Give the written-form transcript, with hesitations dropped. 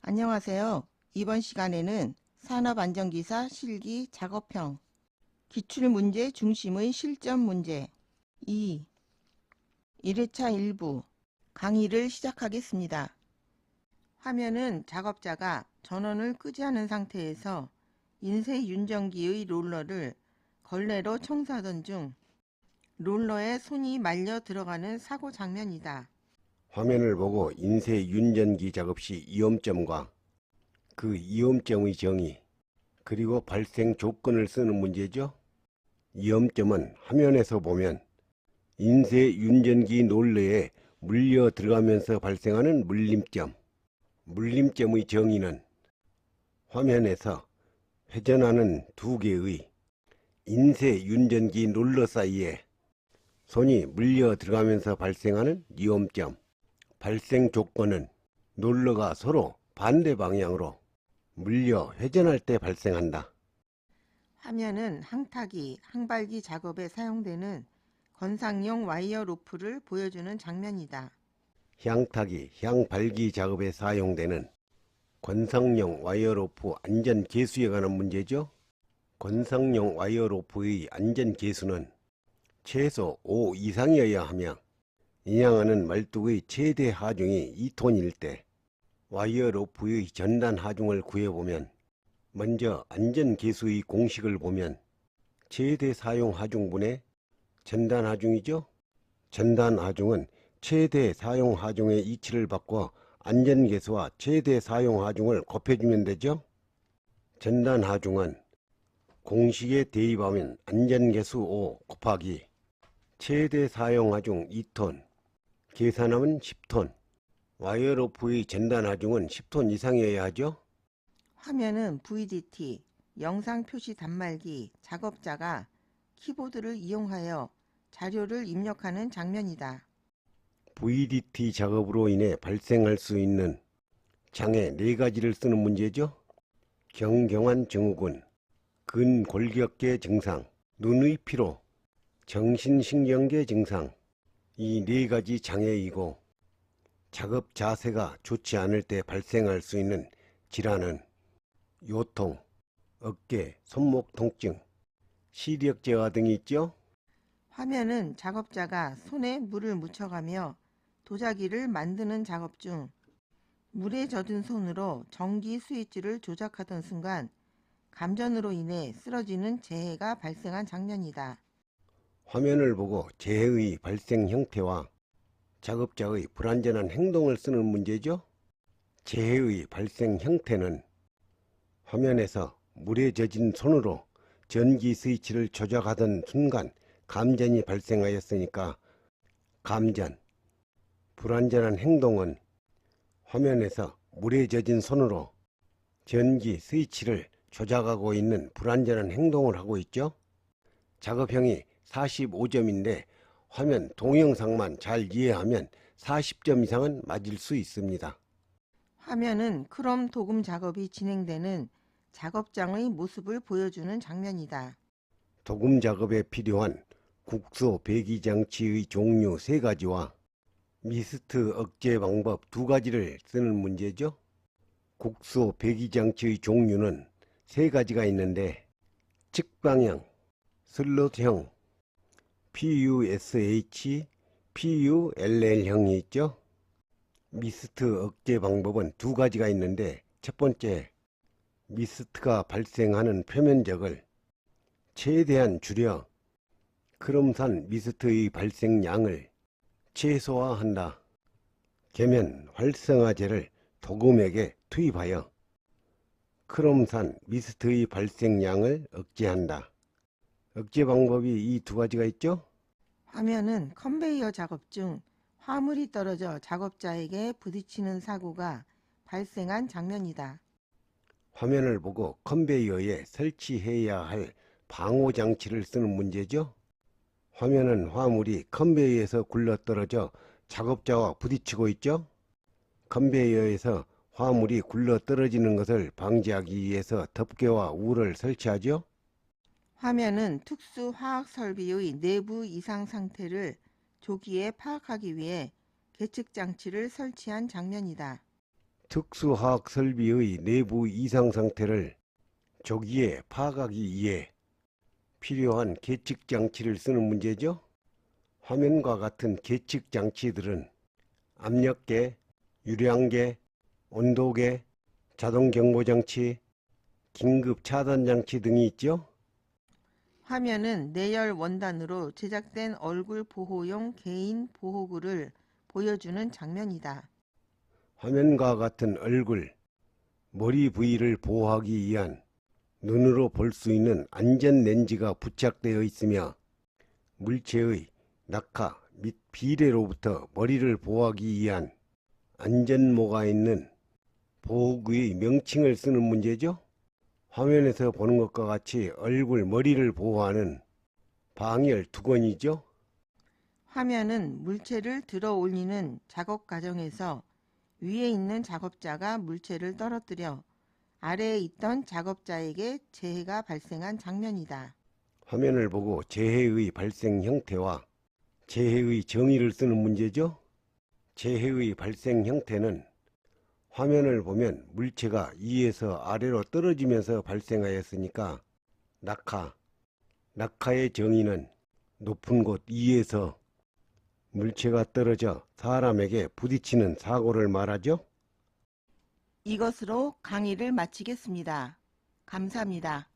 안녕하세요. 이번 시간에는 산업안전기사 실기 작업형 기출문제 중심의 실전 문제 2. 1회차 1부 강의를 시작하겠습니다. 화면은 작업자가 전원을 끄지 않은 상태에서 인쇄 윤전기의 롤러를 걸레로 청소하던 중 롤러에 손이 말려 들어가는 사고 장면이다. 화면을 보고 인쇄 윤전기 작업 시 위험점과 그 위험점의 정의, 그리고 발생 조건을 쓰는 문제죠. 위험점은 화면에서 보면 인쇄 윤전기 롤러에 물려 들어가면서 발생하는 물림점. 물림점의 정의는 화면에서 회전하는 두 개의 인쇄 윤전기 롤러 사이에 손이 물려 들어가면서 발생하는 위험점. 발생 조건은 롤러가 서로 반대 방향으로 물려 회전할 때 발생한다. 화면은 항타기, 항발기 작업에 사용되는 건상용 와이어 로프를 보여주는 장면이다. 향타기, 향발기 작업에 사용되는 건상용 와이어 로프 안전 계수에 관한 문제죠. 건상용 와이어 로프의 안전 계수는 최소 5 이상이어야 하며 인양하는 말뚝의 최대 하중이 2톤일 때 와이어 로프의 전단 하중을 구해보면 먼저 안전계수의 공식을 보면 최대 사용 하중분의 전단 하중이죠. 전단 하중은 최대 사용 하중의 이치를 바꿔 안전계수와 최대 사용 하중을 곱해주면 되죠. 전단 하중은 공식에 대입하면 안전계수 5 곱하기 최대 사용 하중 2톤 계산하면 10톤. 와이어 로프의 전단 하중은 10톤 이상이어야 하죠. 화면은 VDT, 영상 표시 단말기, 작업자가 키보드를 이용하여 자료를 입력하는 장면이다. VDT 작업으로 인해 발생할 수 있는 장애 4가지를 쓰는 문제죠. 경경한 증후군, 근골격계 증상, 눈의 피로, 정신신경계 증상. 이 4가지 장애이고 작업 자세가 좋지 않을 때 발생할 수 있는 질환은 요통, 어깨, 손목 통증, 시력 저하 등이 있죠. 화면은 작업자가 손에 물을 묻혀가며 도자기를 만드는 작업 중 물에 젖은 손으로 전기 스위치를 조작하던 순간 감전으로 인해 쓰러지는 재해가 발생한 장면이다. 화면을 보고 재해의 발생 형태와 작업자의 불안전한 행동을 쓰는 문제죠. 재해의 발생 형태는 화면에서 물에 젖은 손으로 전기 스위치를 조작하던 순간 감전이 발생하였으니까 감전. 불안전한 행동은 화면에서 물에 젖은 손으로 전기 스위치를 조작하고 있는 불안전한 행동을 하고 있죠. 작업형이 45점인데 화면 동영상만 잘 이해하면 40점 이상은 맞을 수 있습니다. 화면은 크롬 도금 작업이 진행되는 작업장의 모습을 보여주는 장면이다. 도금 작업에 필요한 국소 배기 장치의 종류 3가지와 미스트 억제 방법 2가지를 쓰는 문제죠. 국소 배기 장치의 종류는 3가지가 있는데 측방형, 슬롯형, PUSH, PULL형이 있죠. 미스트 억제 방법은 2가지가 있는데 첫 번째, 미스트가 발생하는 표면적을 최대한 줄여 크롬산 미스트의 발생량을 최소화한다. 계면 활성화제를 도금액에 투입하여 크롬산 미스트의 발생량을 억제한다. 억제 방법이 이 2가지가 있죠. 화면은 컨베이어 작업 중 화물이 떨어져 작업자에게 부딪히는 사고가 발생한 장면이다. 화면을 보고 컨베이어에 설치해야 할 방호장치를 쓰는 문제죠. 화면은 화물이 컨베이어에서 굴러떨어져 작업자와 부딪히고 있죠. 컨베이어에서 화물이 굴러떨어지는 것을 방지하기 위해서 덮개와 울을 설치하죠. 화면은 특수 화학 설비의 내부 이상 상태를 조기에 파악하기 위해 계측 장치를 설치한 장면이다. 특수화학 설비의 내부 이상 상태를 조기에 파악하기 위해 필요한 계측 장치를 쓰는 문제죠. 화면과 같은 계측 장치들은 압력계, 유량계, 온도계, 자동 경보 장치, 긴급 차단 장치 등이 있죠. 화면은 내열 원단으로 제작된 얼굴 보호용 개인 보호구를 보여주는 장면이다. 화면과 같은 얼굴, 머리 부위를 보호하기 위한 눈으로 볼 수 있는 안전 렌즈가 부착되어 있으며 물체의 낙하 및 비례로부터 머리를 보호하기 위한 안전모가 있는 보호구의 명칭을 쓰는 문제죠. 화면에서 보는 것과 같이 얼굴, 머리를 보호하는 방열 두건이죠. 화면은 물체를 들어 올리는 작업 과정에서 위에 있는 작업자가 물체를 떨어뜨려 아래에 있던 작업자에게 재해가 발생한 장면이다. 화면을 보고 재해의 발생 형태와 재해의 정의를 쓰는 문제죠. 재해의 발생 형태는 화면을 보면 물체가 위에서 아래로 떨어지면서 발생하였으니까 낙하의 정의는 높은 곳 위에서 물체가 떨어져 사람에게 부딪히는 사고를 말하죠. 이것으로 강의를 마치겠습니다. 감사합니다.